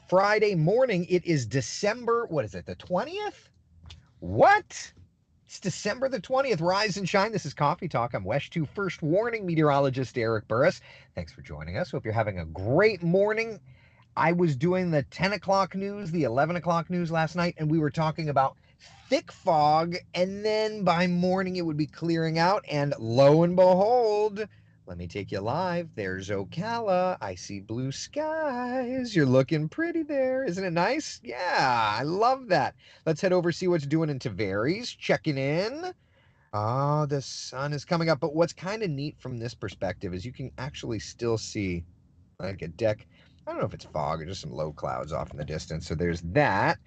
Friday morning. It is December, what is it, the 20th? What? It's December the 20th. Rise and shine. This is Coffee Talk. I'm Wesh 2 First Warning meteorologist Eric Burris. Thanks for joining us. Hope you're having a great morning. I was doing the 10 o'clock news, the 11 o'clock news last night, and we were talking about thick fog, and then by morning it would be clearing out, and lo and behold, let me take you live. There's Ocala. I see blue skies. You're looking pretty there. Isn't it nice? Yeah, I love that. Let's head over, see what's doing in Tavares. Checking in. Oh, the sun is coming up. But what's kind of neat from this perspective is you can actually still see like a deck. I don't know if it's fog or just some low clouds off in the distance. So there's that.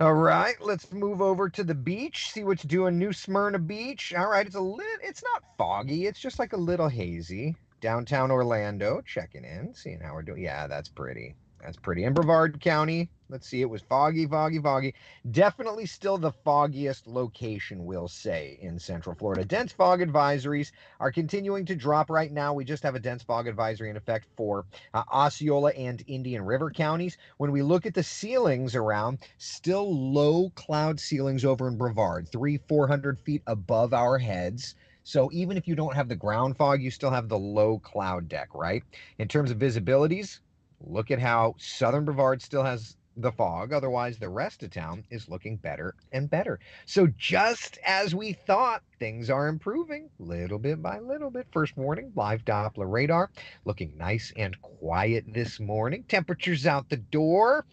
All right, let's move over to the beach, see what's doing New Smyrna Beach. All right, it's not foggy, it's just like a little hazy. Downtown Orlando, checking in, seeing how we're doing. Yeah, that's pretty. That's pretty. In Brevard County, let's see, it was foggy, foggy, foggy. Definitely still the foggiest location, we'll say, in Central Florida. Dense fog advisories are continuing to drop right now. We just have a dense fog advisory in effect for Osceola and Indian River counties. When we look at the ceilings around, still low cloud ceilings over in Brevard, 400 feet above our heads. So even if you don't have the ground fog, you still have the low cloud deck, right? In terms of visibilities, look at how southern Brevard still has the fog. Otherwise, the rest of town is looking better and better. So just as we thought, things are improving little bit by little bit. First warning, live Doppler radar looking nice and quiet this morning. Temperatures out the door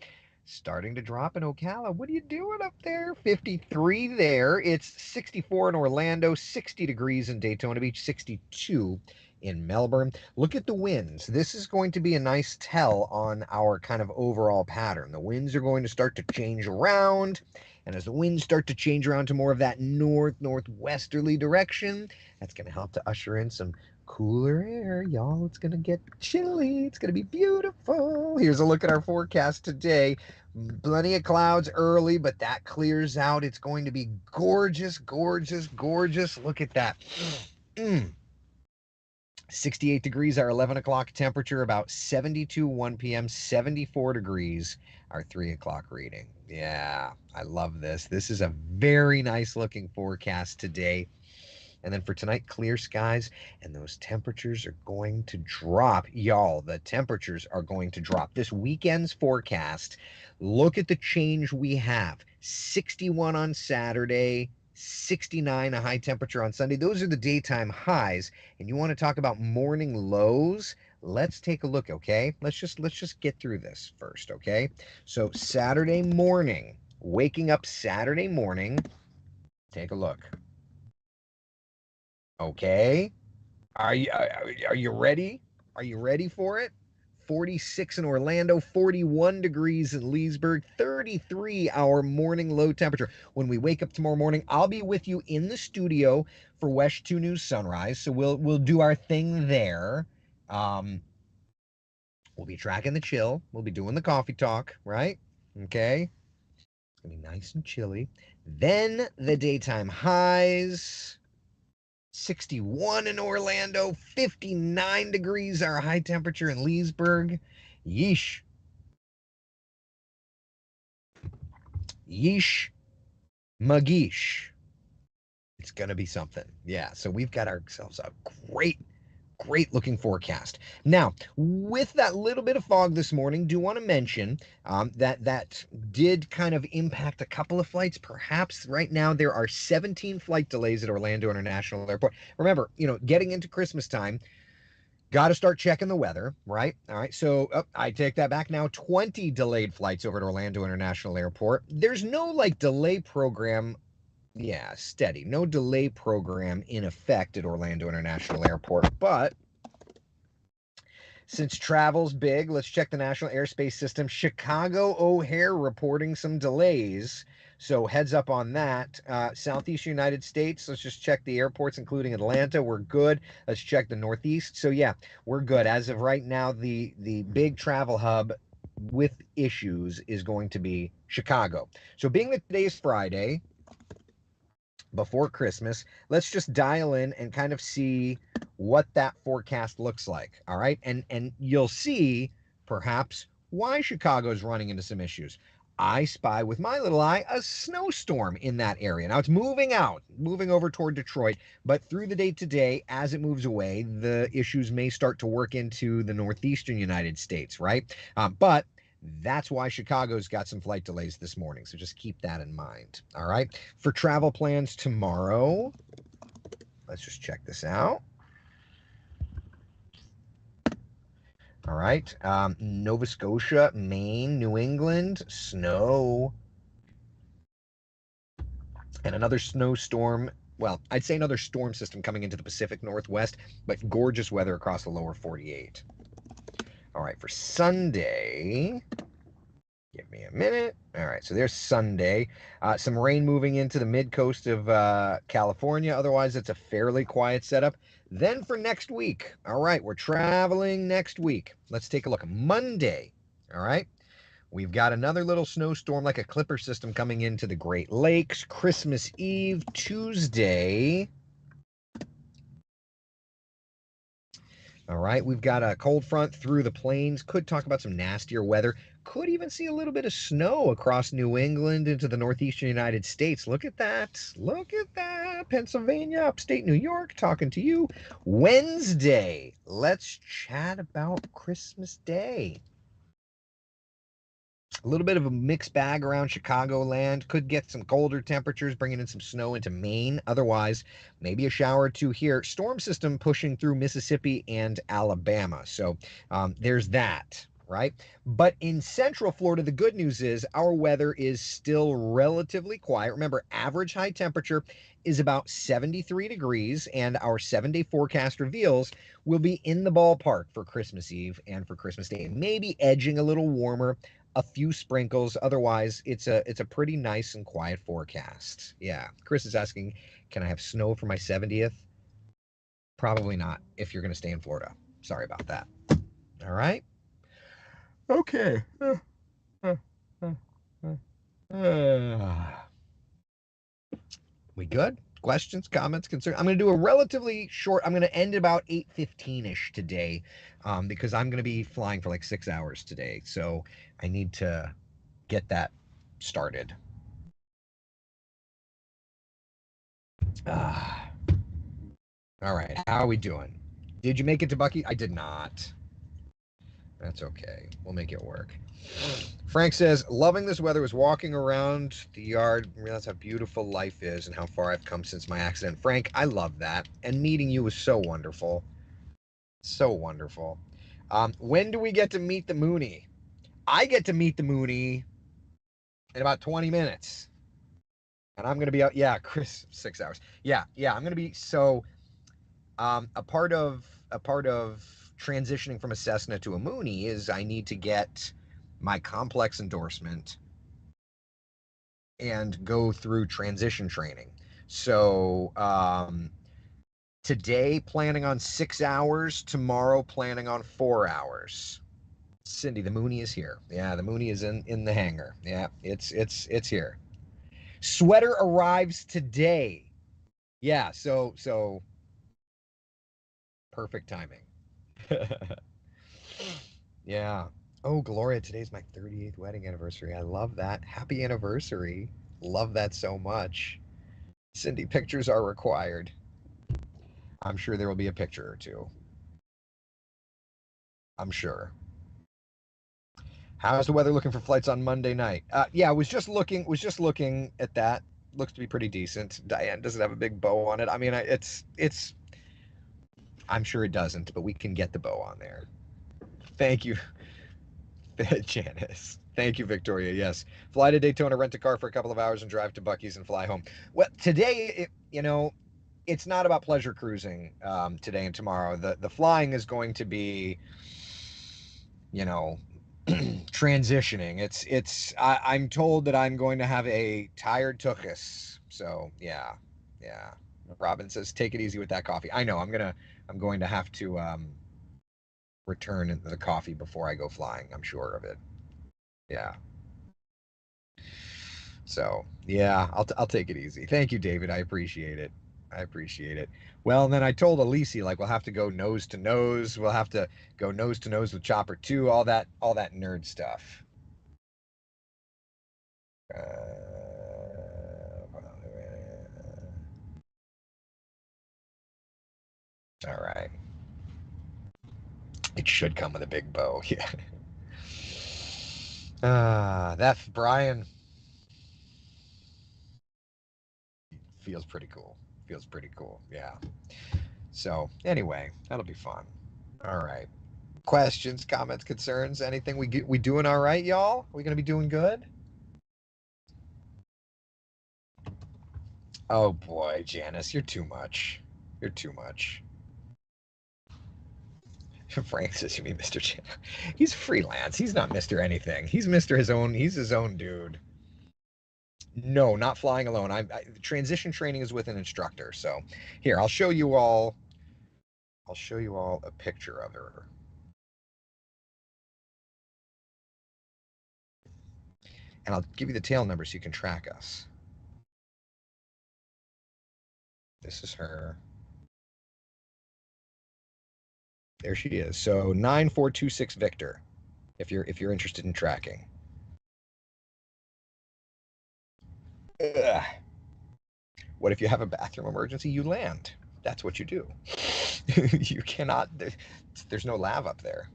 starting to drop in Ocala. What are you doing up there? 53 there. It's 64 in Orlando, 60 degrees in Daytona Beach, 62 in Melbourne. Look at the winds. This is going to be a nice tell on our kind of overall pattern. The winds are going to start to change around. And as the winds start to change around to more of that northwesterly direction, that's going to help to usher in some cooler air, y'all. It's going to get chilly. It's going to be beautiful. Here's a look at our forecast today. Plenty of clouds early, but that clears out. It's going to be gorgeous, gorgeous, gorgeous. Look at that. 68 degrees, our 11 o'clock temperature, about 72 1 p.m., 74 degrees, our 3 o'clock reading. Yeah, I love this. This is a very nice looking forecast today. And then for tonight, clear skies, and those temperatures are going to drop. Y'all, the temperatures are going to drop. This weekend's forecast, look at the change we have. 61 on Saturday, 69 a high temperature on Sunday. Those are the daytime highs. And you want to talk about morning lows? Let's take a look, okay? Let's just get through this first, okay? So Saturday morning, waking up Saturday morning, take a look. Okay. Are you ready? Are you ready for it? 46 in Orlando, 41 degrees in Leesburg, 33 our morning low temperature. When we wake up tomorrow morning, I'll be with you in the studio for Wesh 2 News Sunrise. So we'll do our thing there. We'll be tracking the chill. We'll be doing the coffee talk, right? Okay. It's gonna be nice and chilly. Then the daytime highs. 61 in Orlando, 59 degrees our high temperature in Leesburg. Yeesh. Yeesh. Mageesh. It's going to be something. Yeah, so we've got ourselves a great looking forecast. Now, with that little bit of fog this morning, do want to mention that did kind of impact a couple of flights. Perhaps right now there are 17 flight delays at Orlando International Airport. Remember, getting into Christmas time, got to start checking the weather, right? All right, so I take that back now. 20 delayed flights over at Orlando International Airport. There's no delay program. Yeah, steady. No delay program in effect at Orlando International Airport. But since travel's big, let's check the National Airspace System. Chicago O'Hare reporting some delays. So heads up on that. Southeast United States, let's just check the airports, including Atlanta. We're good. Let's check the Northeast. So yeah, we're good. As of right now, the big travel hub with issues is going to be Chicago. So being that today is Friday, before Christmas, let's just dial in and kind of see what that forecast looks like. All right. And you'll see perhaps why Chicago's running into some issues. I spy with my little eye a snowstorm in that area. Now it's moving out, moving over toward Detroit, but through the day today, as it moves away, the issues may start to work into the northeastern United States, right? But that's why Chicago's got some flight delays this morning. So just keep that in mind. All right. For travel plans tomorrow, let's just check this out. All right. Nova Scotia, Maine, New England, snow. And another snowstorm. Well, I'd say another storm system coming into the Pacific Northwest, but gorgeous weather across the lower 48. All right, for Sunday, give me a minute. All right, so there's Sunday. Some rain moving into the mid coast of California. Otherwise, it's a fairly quiet setup. Then for next week, all right, we're traveling next week. Let's take a look. Monday, all right, we've got another little snowstorm like a clipper system coming into the Great Lakes. Christmas Eve, Tuesday. All right, we've got a cold front through the plains. Could talk about some nastier weather. Could even see a little bit of snow across New England into the northeastern United States. Look at that. Look at that. Pennsylvania, upstate New York, talking to you. Wednesday, let's chat about Christmas Day. A little bit of a mixed bag around Chicagoland. Could get some colder temperatures, bringing in some snow into Maine. Otherwise, maybe a shower or two here. Storm system pushing through Mississippi and Alabama. So there's that, right? But in central Florida, the good news is our weather is still relatively quiet. Remember, average high temperature is about 73 degrees, and our 7-day forecast reveals we'll be in the ballpark for Christmas Eve and for Christmas Day. Maybe edging a little warmer, a few sprinkles. Otherwise, it's a pretty nice and quiet forecast. Yeah. Chris is asking, can I have snow for my 70th? Probably not if you're going to stay in Florida. Sorry about that. All right. Okay. We good? Questions, comments, concerns? I'm going to do a relatively short, I'm going to end about 8:15-ish today because I'm going to be flying for like 6 hours today. So I need to get that started. All right, how are we doing? Did you make it to Bucky? I did not. That's okay. We'll make it work. Frank says, loving this weather, was walking around the yard, realize how beautiful life is and how far I've come since my accident. Frank, I love that. And meeting you was so wonderful. So wonderful. When do we get to meet the Mooney? I get to meet the Mooney in about 20 minutes. And I'm going to be out. Yeah, Chris, 6 hours. Yeah, I'm going to be. So a part of transitioning from a Cessna to a Mooney is I need to get my complex endorsement and go through transition training. So today planning on 6 hours, tomorrow planning on 4 hours. Cindy, the Mooney is here. Yeah, the Mooney is in the hangar. Yeah, it's here. Sweater arrives today. Yeah, so perfect timing. Yeah. Oh, Gloria, today's my 38th wedding anniversary. I love that. Happy anniversary. Love that so much. Cindy, pictures are required. I'm sure there will be a picture or two. I'm sure. How's the weather looking for flights on Monday night? Yeah, I was just looking at that. Looks to be pretty decent. Diane doesn't have a big bow on it. I mean, it's I'm sure it doesn't, but we can get the bow on there. Thank you, Janice. Thank you, Victoria. Yes. Fly to Daytona, rent a car for a couple of hours, and drive to Buc-ee's and fly home. Well, today, it's not about pleasure cruising today and tomorrow. The flying is going to be, transitioning. I'm told that I'm going to have a tired tuchus. So yeah. Robin says, take it easy with that coffee. I know I'm going to have to return the coffee before I go flying. I'm sure of it. Yeah. So yeah, I'll take it easy. Thank you, David. I appreciate it. I appreciate it. Well, and then I told Elise, like, we'll have to go nose to nose. We'll have to go nose to nose with Chopper 2, all that nerd stuff. All right. It should come with a big bow. Yeah. That Brian feels pretty cool. Feels pretty cool. Yeah. So anyway, that'll be fun. All right. Questions, comments, concerns, anything? We doing all right, y'all? We gonna be doing good? Oh boy, Janice, you're too much. You're too much. Frank says you mean Mr. Chan. He's freelance. He's not Mr. anything. He's Mr. his own. He's his own dude. No, not flying alone. Transition training is with an instructor. So here, I'll show you all. I'll show you all a picture of her. And I'll give you the tail number so you can track us. This is her. There she is. So 9426 Victor, if you're interested in tracking. Ugh. What if you have a bathroom emergency? You land. That's what you do. You cannot. There's no lav up there.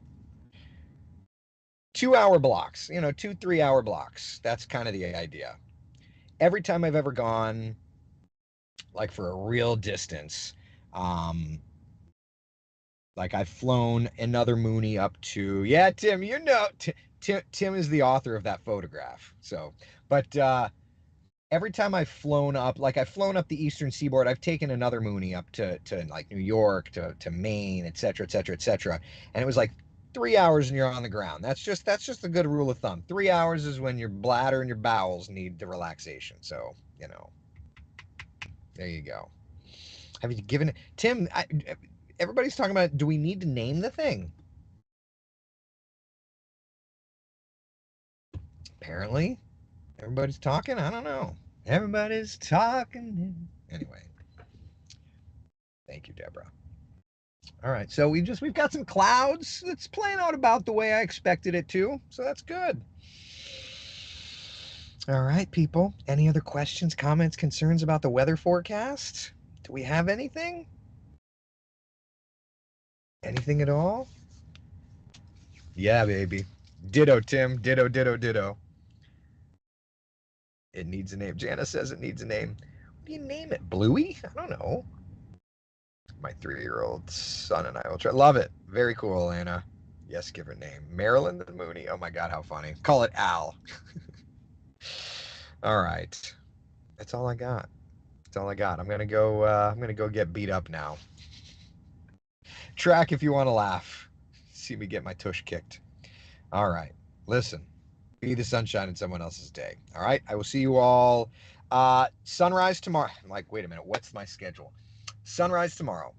2 hour blocks. 2 3 hour blocks. That's kind of the idea. Every time I've ever gone, like for a real distance, like I've flown another Mooney up to, yeah, Tim, Tim is the author of that photograph. So, but every time I've flown up, like I've flown up the eastern seaboard, I've taken another Mooney up to like New York, to Maine, et cetera, et cetera, et cetera. And it was like 3 hours and you're on the ground. That's just a good rule of thumb. 3 hours is when your bladder and your bowels need the relaxation. So, there you go. Have you given it, Tim? Everybody's talking about, do we need to name the thing? Apparently, everybody's talking. I don't know. Everybody's talking. Anyway, thank you, Deborah. All right, so we've got some clouds. It's playing out about the way I expected it to, so that's good. All right, people. Any other questions, comments, concerns about the weather forecast? Do we have anything? Anything at all? Yeah, baby. Ditto, Tim. Ditto, ditto, ditto. It needs a name. Jana says it needs a name. What do you name it? Bluey? I don't know. My 3-year-old son and I will try. Love it. Very cool, Anna. Yes, give her name. Marilyn the Mooney. Oh my God, how funny. Call it Al. All right. That's all I got. That's all I got. I'm gonna go. I'm gonna go get beat up now. Track if you want to laugh. See me get my tush kicked. All right. Listen. Be the sunshine in someone else's day. All right. I will see you all. Sunrise tomorrow. I'm like, wait a minute. What's my schedule? Sunrise tomorrow.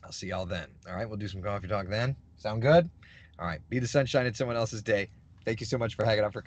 I'll see y'all then. All right. We'll do some coffee talk then. Sound good? All right. Be the sunshine in someone else's day. Thank you so much for hanging out for coffee.